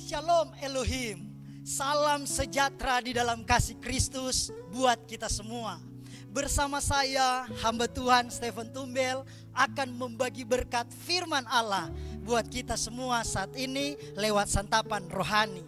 Shalom Elohim, salam sejahtera di dalam kasih Kristus buat kita semua. Bersama saya, hamba Tuhan Stephen Tumbel, akan membagi berkat firman Allah buat kita semua saat ini lewat santapan rohani.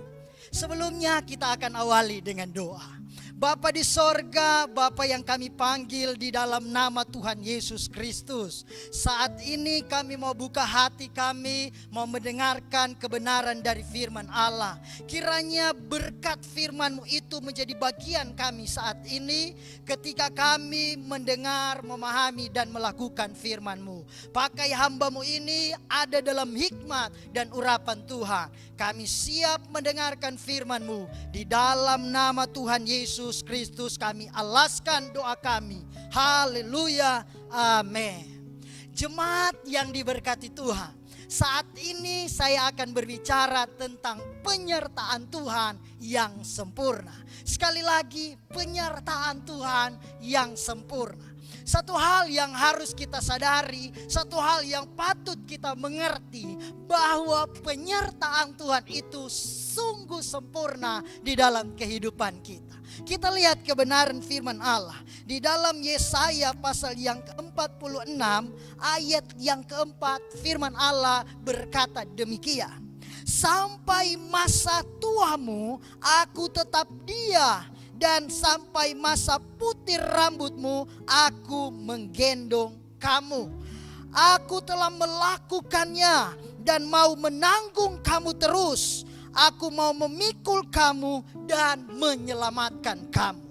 Sebelumnya kita akan awali dengan doa. Bapa di sorga, Bapa yang kami panggil di dalam nama Tuhan Yesus Kristus. Saat ini kami mau buka hati kami, mau mendengarkan kebenaran dari firman Allah. Kiranya berkat firman-Mu itu menjadi bagian kami saat ini ketika kami mendengar, memahami dan melakukan firman-Mu. Pakai hamba-Mu ini ada dalam hikmat dan urapan Tuhan. Kami siap mendengarkan firman-Mu. Di dalam nama Tuhan Yesus Kristus kami alaskan doa kami. Haleluya, amin. Jemaat yang diberkati Tuhan, saat ini saya akan berbicara tentang penyertaan Tuhan yang sempurna. Sekali lagi, penyertaan Tuhan yang sempurna. Satu hal yang harus kita sadari, satu hal yang patut kita mengerti, bahwa penyertaan Tuhan itu sungguh sempurna di dalam kehidupan kita. Kita lihat kebenaran firman Allah di dalam Yesaya pasal yang ke-46 ayat yang keempat. Firman Allah berkata demikian, sampai masa tuamu aku tetap dia, dan sampai masa putih rambutmu aku menggendong kamu. Aku telah melakukannya dan mau menanggung kamu terus. Aku mau memikul kamu dan menyelamatkan kamu.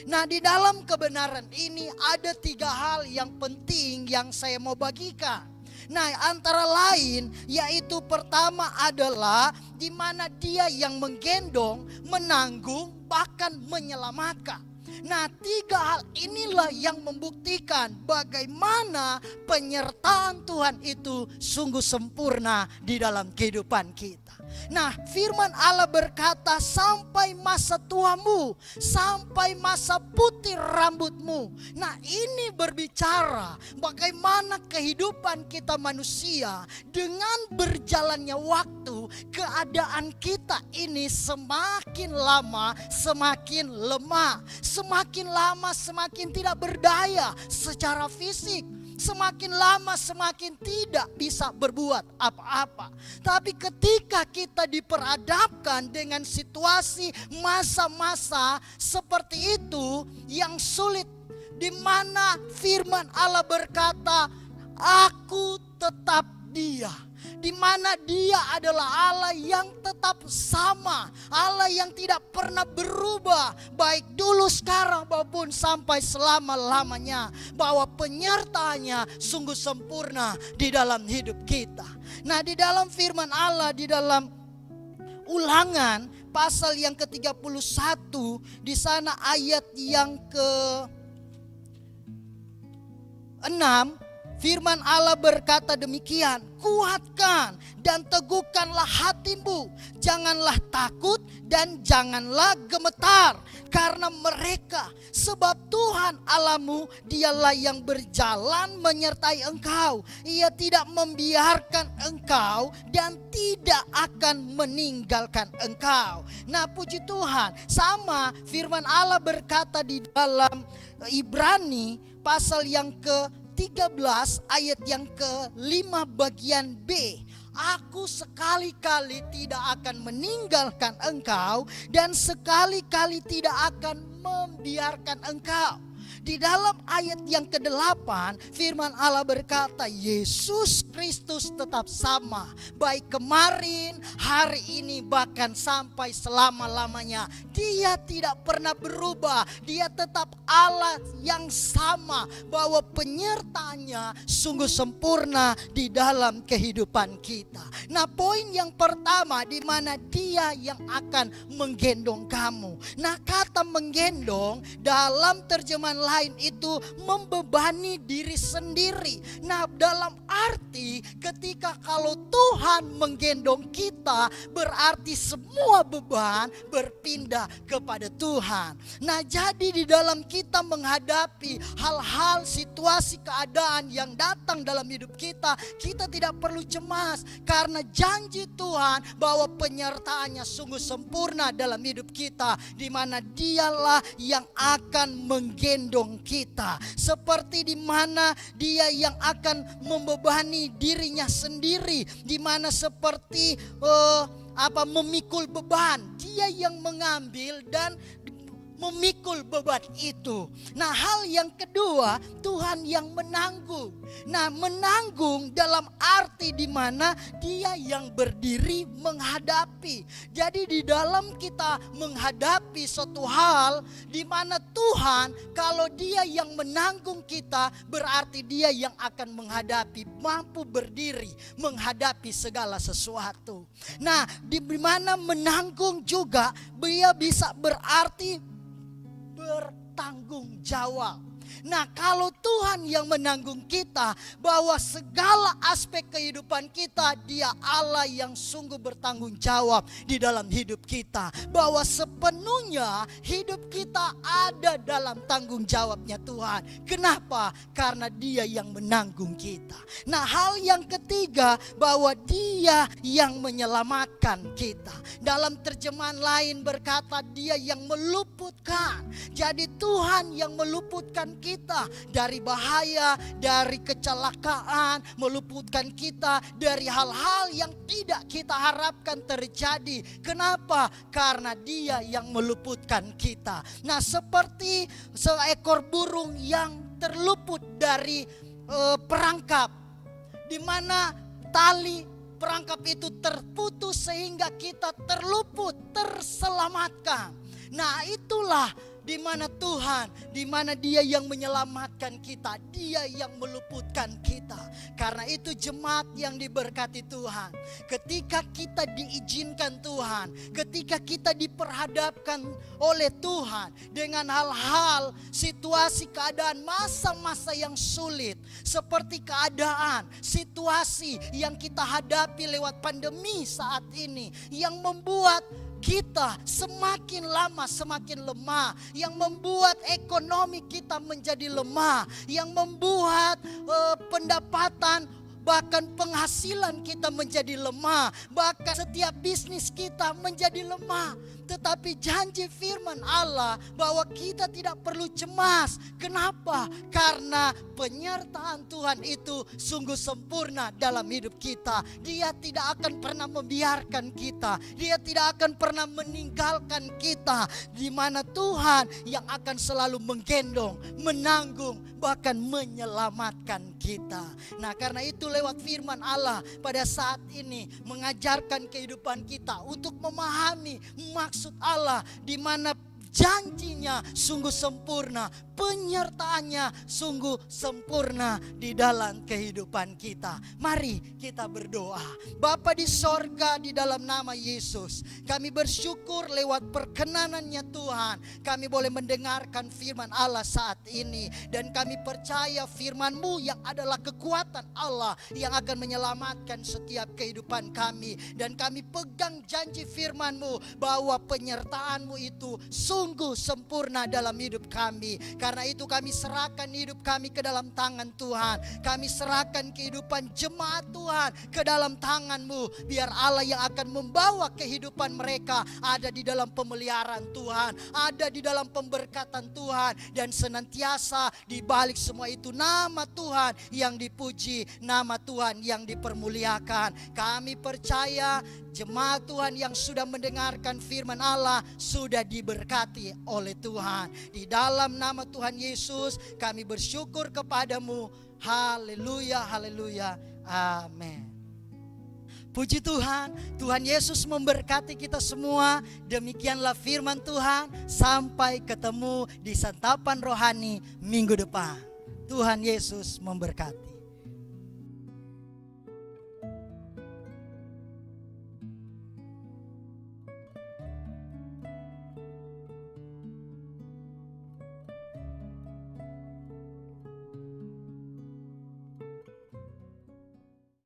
Nah, di dalam kebenaran ini ada 3 hal yang penting yang saya mau bagikan. Nah, antara lain yaitu pertama adalah di mana Dia yang menggendong, menanggung, bahkan menyelamatkan. Nah, 3 hal inilah yang membuktikan bagaimana penyertaan Tuhan itu sungguh sempurna di dalam kehidupan kita. Nah, firman Allah berkata sampai masa tuamu, sampai masa putih rambutmu. Nah, ini berbicara bagaimana kehidupan kita manusia dengan berjalannya waktu, keadaan kita ini semakin lama semakin lemah, semakin lama semakin tidak berdaya secara fisik. Semakin lama semakin tidak bisa berbuat apa-apa. Tapi ketika kita diperhadapkan dengan situasi masa-masa seperti itu yang sulit, di mana firman Allah berkata, aku tetap dia. Di mana Dia adalah Allah yang tetap sama, Allah yang tidak pernah berubah, baik dulu, sekarang maupun sampai selama-lamanya, bahwa penyertaannya sungguh sempurna di dalam hidup kita. Nah, di dalam firman Allah di dalam Ulangan pasal yang ke-31, di sana ayat yang ke-6, firman Allah berkata demikian, kuatkan dan teguhkanlah hatimu, janganlah takut dan janganlah gemetar karena mereka, sebab Tuhan Allahmu dialah yang berjalan menyertai engkau. Ia tidak membiarkan engkau dan tidak akan meninggalkan engkau. Nah, puji Tuhan, sama firman Allah berkata di dalam Ibrani pasal yang ke-13 ayat yang ke-5 bagian B. Aku sekali-kali tidak akan meninggalkan engkau dan sekali-kali tidak akan membiarkan engkau. Di dalam ayat yang ke-8 firman Allah berkata, Yesus Kristus tetap sama, baik kemarin, hari ini, bahkan sampai selama-lamanya. Dia tidak pernah berubah, Dia tetap Allah yang sama, bahwa penyertaannya sungguh sempurna di dalam kehidupan kita. Nah, poin yang pertama, di mana Dia yang akan menggendong kamu. Nah, kata menggendong dalam terjemahan lain lain itu membebani diri sendiri. Nah, dalam arti ketika kalau Tuhan menggendong kita, berarti semua beban berpindah kepada Tuhan. Nah, jadi di dalam kita menghadapi hal-hal, situasi, keadaan yang datang dalam hidup kita, kita tidak perlu cemas karena janji Tuhan bahwa penyertaannya sungguh sempurna dalam hidup kita, di mana Dialah yang akan menggendong kita. Seperti di mana Dia yang akan membebani dirinya sendiri, di mana seperti memikul beban, Dia yang mengambil dan memikul beban itu. Nah, hal yang kedua, Tuhan yang menanggung. Nah, menanggung dalam arti di mana Dia yang berdiri menghadapi. Jadi di dalam kita menghadapi suatu hal di mana Tuhan, kalau Dia yang menanggung kita, berarti Dia yang akan menghadapi, mampu berdiri menghadapi segala sesuatu. Nah, di mana menanggung juga Dia bisa berarti bertanggung jawab. Nah, kalau Tuhan yang menanggung kita, bahwa segala aspek kehidupan kita, Dia Allah yang sungguh bertanggung jawab di dalam hidup kita. Bahwa sepenuhnya hidup kita ada dalam tanggung jawabnya Tuhan. Kenapa? Karena Dia yang menanggung kita. Nah, hal yang ketiga, bahwa Dia yang menyelamatkan kita. Dalam terjemahan lain berkata Dia yang meluputkan. Jadi Tuhan yang meluputkan kita dari bahaya, dari kecelakaan, meluputkan kita dari hal-hal yang tidak kita harapkan terjadi. Kenapa? Karena Dia yang meluputkan kita. Nah, seperti seekor burung yang terluput dari perangkap, di mana tali perangkap itu terputus sehingga kita terluput, terselamatkan. Nah, itulah di mana Tuhan, di mana Dia yang menyelamatkan kita, Dia yang meluputkan kita. Karena itu jemaat yang diberkati Tuhan, ketika kita diizinkan Tuhan, ketika kita diperhadapkan oleh Tuhan dengan hal-hal, situasi, keadaan, masa-masa yang sulit, seperti keadaan, situasi yang kita hadapi lewat pandemi saat ini, yang membuat kita semakin lama semakin lemah, yang membuat ekonomi kita menjadi lemah, yang membuat pendapatan, bahkan penghasilan kita menjadi lemah, bahkan setiap bisnis kita menjadi lemah. Tetapi janji firman Allah bahwa kita tidak perlu cemas. Kenapa? Karena penyertaan Tuhan itu sungguh sempurna dalam hidup kita. Dia tidak akan pernah membiarkan kita, Dia tidak akan pernah meninggalkan kita, di mana Tuhan yang akan selalu menggendong, menanggung, bahkan menyelamatkan kita. Nah, karena itu lewat firman Allah pada saat ini mengajarkan kehidupan kita untuk memahami maksud Allah, di mana janjinya sungguh sempurna, penyertaannya sungguh sempurna di dalam kehidupan kita. Mari kita berdoa. Bapa di sorga, di dalam nama Yesus, kami bersyukur lewat perkenanannya Tuhan, kami boleh mendengarkan firman Allah saat ini. Dan kami percaya firman-Mu yang adalah kekuatan Allah yang akan menyelamatkan setiap kehidupan kami. Dan kami pegang janji firman-Mu bahwa penyertaan-Mu itu sungguh sempurna dalam hidup kami. Karena itu kami serahkan hidup kami ke dalam tangan Tuhan. Kami serahkan kehidupan jemaat Tuhan ke dalam tangan-Mu. Biar Allah yang akan membawa kehidupan mereka ada di dalam pemeliharaan Tuhan, ada di dalam pemberkatan Tuhan. Dan senantiasa di balik semua itu nama Tuhan yang dipuji, nama Tuhan yang dipermuliakan. Kami percaya jemaat Tuhan yang sudah mendengarkan firman Allah sudah diberkati oleh Tuhan. Di dalam nama Tuhan Yesus kami bersyukur kepadamu. Haleluya, haleluya, amin. Puji Tuhan, Tuhan Yesus memberkati kita semua. Demikianlah firman Tuhan. Sampai ketemu di santapan rohani minggu depan. Tuhan Yesus memberkati.